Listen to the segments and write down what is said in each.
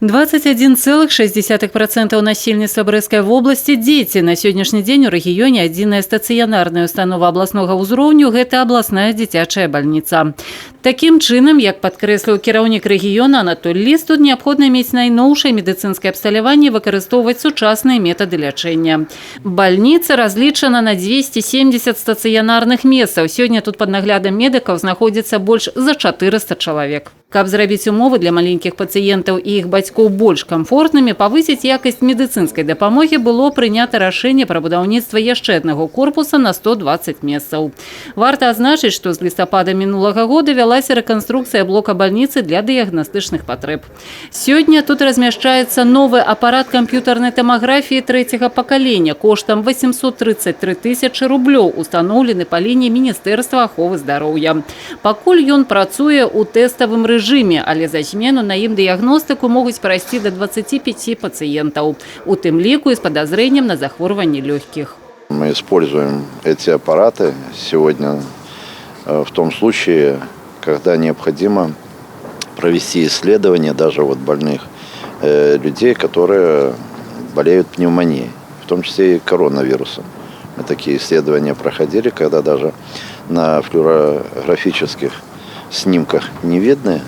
21,6% насельніцтва Брэсцкай вобласці дзеці. На сённяшні дзень у рэгіёне адзіная стацыянарная установа абласнога ўзроўню – гэта абласная дзіцячая бальніца. Такім чынам, як падкрэсліў кіраўнік рэгіёна Анатоль Ліс, тут неабходна мець найноўшае медыцынскае абсталяванне і выкарыстоўваць сучасныя метады лячэння. Бальніца разлічана на 270 стацыянарных месцаў. Сёння тут пад наглядам медыкаў знаходзіцца больш за 400 чалавек. Каб зрабіць умовы для маленькіх пацыентаў і іх бацькоў больш камфортнымі, павысіць якасць медыцынскай дапамогі, было прынята рашэнне пра будаўніцтва яшчэ аднаго корпуса на 120 месцаў. Варта адзначыць, што з лістапада мінулага года вялася рэканструкцыя блока бальніцы для дыягнастычных патрэб. Сёння тут размяшчаецца новы апарат камп'ютарнай тамаграфіі трэцяга пакалення коштам 833 тысячы рублёў, устаноўлены па лініі Міністэрства аховы здароўя. Пакуль ён працуе ў тэставым рэжыме, але за змену на ім дыягностыку могуць прайсці до 25 пациентов, у тым ліку и с подозрением на захворванне легких. Мы используем эти аппараты сегодня в том случае, когда необходимо провести исследование даже вот больных людей, которые болеют пневмонией, в том числе и коронавирусом. Мы такие исследования проходили, когда даже на флюорографических снимках не видны,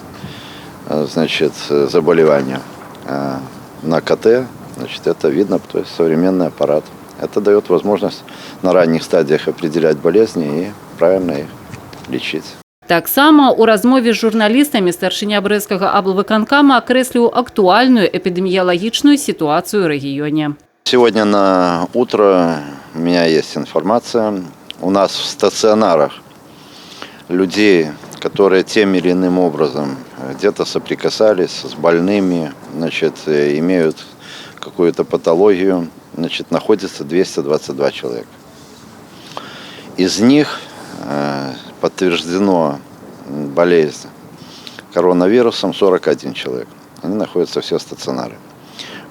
значит, заболевания. А на КТ, значит, это видно, то есть современный аппарат. Это дает возможность на ранних стадиях определять болезни и правильно их лечить. Таксама у размове з журналістамі старшыня Брэсцкага аблвыканкама акрэсліў актуальную эпидемиологичную ситуацию в регионе. Сегодня на утро у меня есть информация. У нас в стационарах людей, которые тем или иным образом где-то соприкасались с больными, значит, имеют какую-то патологию, значит, находится 222 человека. Из них подтверждено болезнь коронавирусом 41 человек. Они находятся все в стационаре.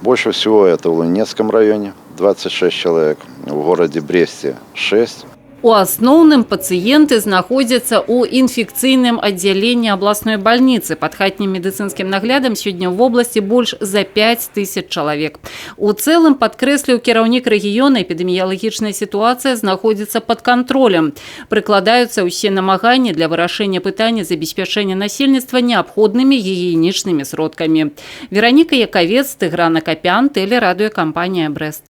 Больше всего это в Лунецком районе, 26 человек, в городе Бресте 6. У асноўным пацыенты знаходзяцца ў інфекцыйным аддзяленні абласной бальніцы. Пад хатнім медыцынскім наглядам сёння ў вобласці больш за 5000 чалавек. У цэлым, падкрэсліў кіраўнік рэгіёна, эпідэміялагічная сітуацыя знаходзіцца пад кантролем. Прыкладаюцца ўсе намаганні для вырашэння пытання забеспячэння насельніцтва неабходнымі гігіенічнымі сродкамі. Вераніка Якавец, Тыгран Акапян, тэлерадыёкампанія Брэст.